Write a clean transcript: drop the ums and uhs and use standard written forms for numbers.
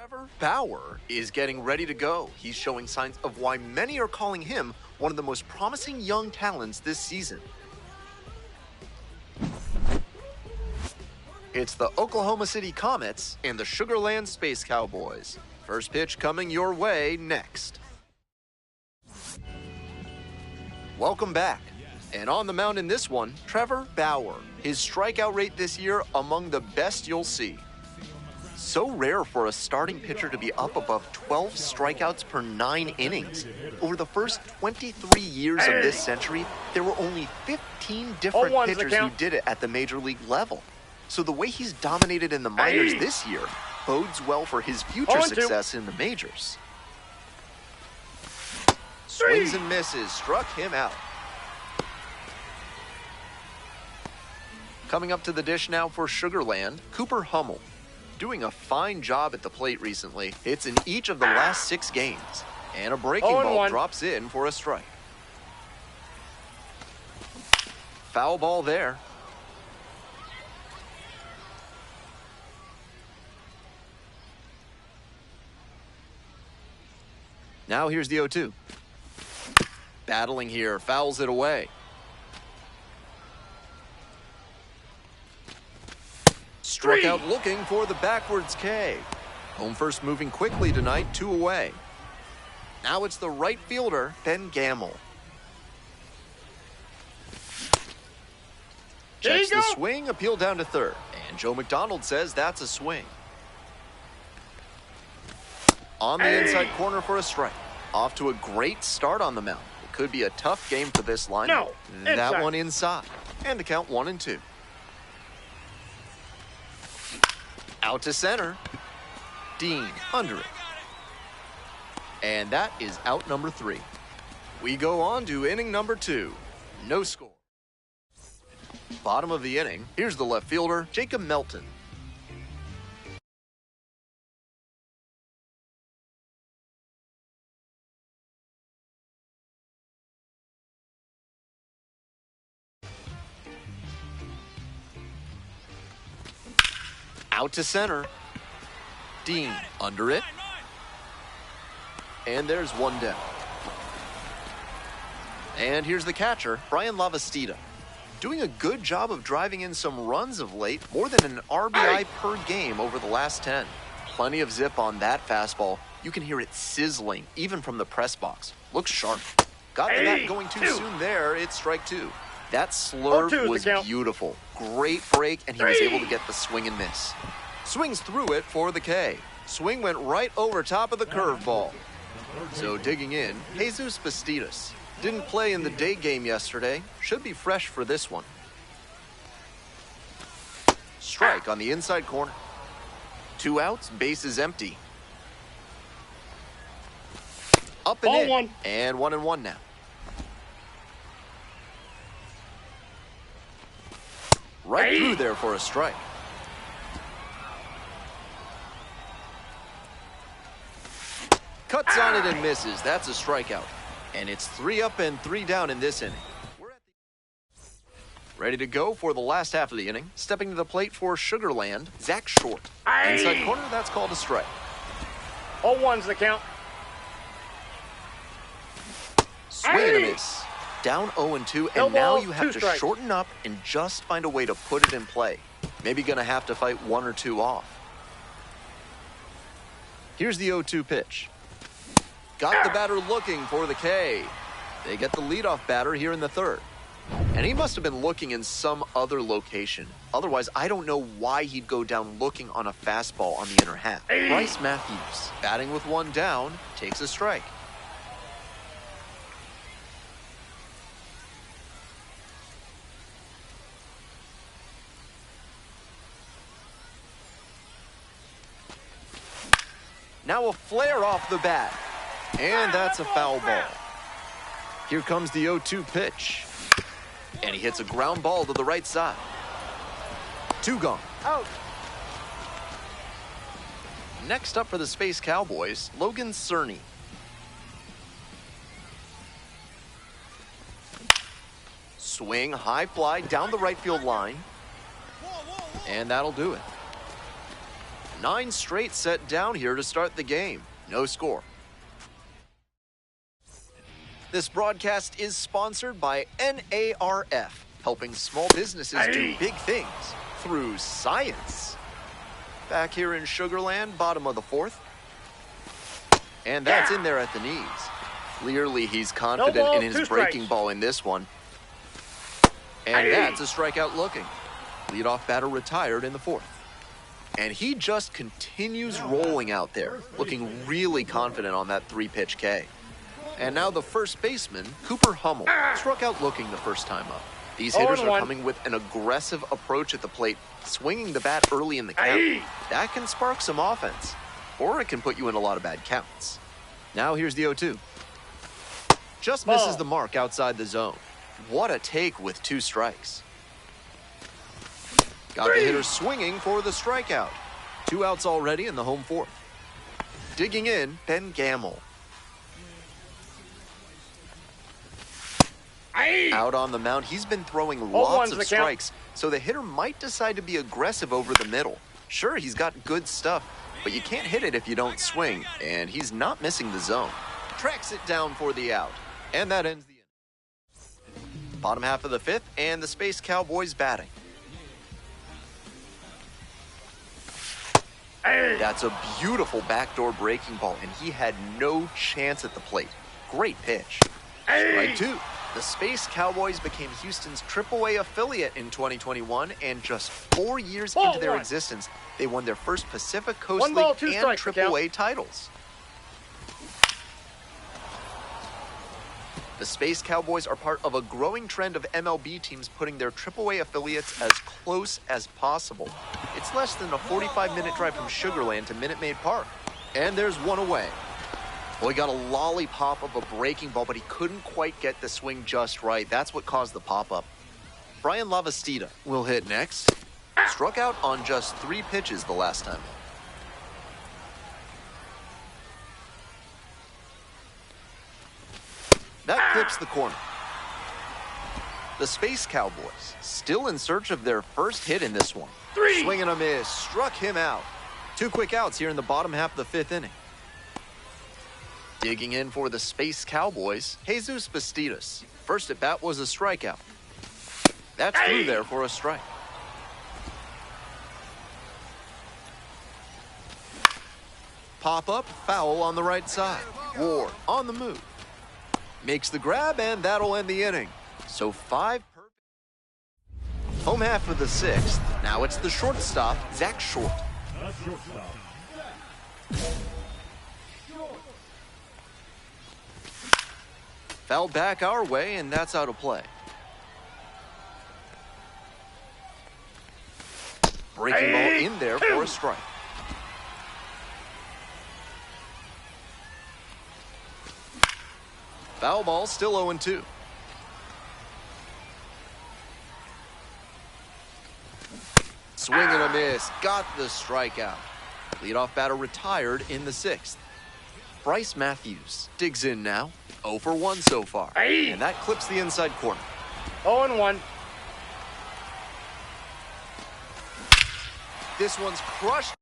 Trevor Bauer is getting ready to go. He's showing signs of why many are calling him one of the most promising young talents this season. It's the Oklahoma City Comets and the Sugar Land Space Cowboys. First pitch coming your way next. Welcome back. And on the mound in this one, Trevor Bauer. His strikeout rate this year among the best you'll see. So rare for a starting pitcher to be up above 12 strikeouts per 9 innings. Over the first 23 years of this century, there were only 15 different pitchers who did it at the major league level. So the way he's dominated in the minors this year bodes well for his future success in the majors. Swings and misses, struck him out. Coming up to the dish now for Sugar Land, Cooper Hummel. Doing a fine job at the plate recently. Hits in each of the last 6 games. And a breaking ball drops in for a strike. Foul ball there. Now here's the 0-2. Battling here, fouls it away. Struck out looking for the backwards K. Home first moving quickly tonight, 2 away. Now it's the right fielder, Ben Gamble. Checks the swing, appeal down to third. And Joe McDonald says that's a swing. On the inside corner for a strike. Off to a great start on the mound. It could be a tough game for this lineup. That one inside. And the count 1-2. Out to center. Dean under it. And that is out number 3. We go on to inning number 2. No score. Bottom of the inning. Here's the left fielder, Jacob Melton. Out to center. Dean under it. And there's one down. And here's the catcher, Brian Lavastida. Doing a good job of driving in some runs of late, more than an RBI per game over the last 10. Plenty of zip on that fastball. You can hear it sizzling, even from the press box. Looks sharp. Got the bat going too soon there. It's strike 2. That slurve was beautiful. Great break, and he was able to get the swing and miss. Swings through it for the K. Swing went right over top of the curveball. So digging in, Jesus Bastidas. Didn't play in the day game yesterday. Should be fresh for this one. Strike on the inside corner. 2 outs, base is empty. Up and in, and 1-1 now. Right through there for a strike. Cuts on it and misses. That's a strikeout. And it's 3 up and 3 down in this inning. Ready to go for the last half of the inning. Stepping to the plate for Sugar Land, Zach Short. Inside corner, that's called a strike. 0-1's the count. Swing and a miss. Down 0-2, and now you have to shorten up and just find a way to put it in play. Maybe going to have to fight 1 or 2 off. Here's the 0-2 pitch. Got the batter looking for the K. They get the leadoff batter here in the 3rd. And he must have been looking in some other location. Otherwise, I don't know why he'd go down looking on a fastball on the inner half. Bryce Matthews, batting with 1 down, takes a strike. Now a flare off the bat. And that's a foul ball. Here comes the 0-2 pitch. And he hits a ground ball to the right side. 2 gone. Out. Next up for the Space Cowboys, Logan Cerny. Swing, high fly down the right field line. And that'll do it. 9 straight set down here to start the game. No score. This broadcast is sponsored by NARF, helping small businesses do big things through science. Back here in Sugarland, bottom of the 4th. And that's in there at the knees. Clearly, he's confident in his breaking ball in this one. And that's a strikeout looking. Leadoff batter retired in the 4th. And he just continues rolling out there, looking really confident on that 3-pitch K. And now the first baseman, Cooper Hummel, struck out looking the first time up. These hitters are coming with an aggressive approach at the plate, swinging the bat early in the count. That can spark some offense, or it can put you in a lot of bad counts. Now here's the 0-2. Just misses the mark outside the zone. What a take with 2 strikes. Got the hitter swinging for the strikeout. 2 outs already in the home 4th. Digging in, Ben Gamble. Out on the mound, he's been throwing lots of strikes, so the hitter might decide to be aggressive over the middle. Sure, he's got good stuff, but you can't hit it if you don't swing, and he's not missing the zone. Tracks it down for the out, and that ends the inning. Bottom half of the 5th, and the Space Cowboys batting. That's a beautiful backdoor breaking ball, and he had no chance at the plate. Great pitch. Strike 2. The Space Cowboys became Houston's AAA affiliate in 2021, and just 4 years into their existence, they won their first Pacific Coast League and AAA titles. The Space Cowboys are part of a growing trend of MLB teams putting their AAA affiliates as close as possible. It's less than a 45-minute drive from Sugarland to Minute Maid Park. And there's one away. Well, he got a lollipop of a breaking ball, but he couldn't quite get the swing just right. That's what caused the pop-up. Brian Lavastida will hit next. Struck out on just 3 pitches the last time. That clips the corner. The Space Cowboys still in search of their first hit in this one. Swing and a miss. Struck him out. 2 quick outs here in the bottom half of the 5th inning. Digging in for the Space Cowboys, Jesus Bastidas. First at bat was a strikeout. That's through there for a strike. Pop-up, foul on the right side. Ward on the move. Makes the grab, and that'll end the inning. So 5 perfect. Home half of the 6th. Now it's the shortstop, Zach Short. Fouled back our way, and that's out of play. Breaking ball in there for a strike. Foul ball, still 0-2. Swing and a miss. Got the strikeout. Leadoff batter retired in the 6th. Bryce Matthews digs in now. 0 for 1 so far. And that clips the inside corner. 0-1. This one's crushed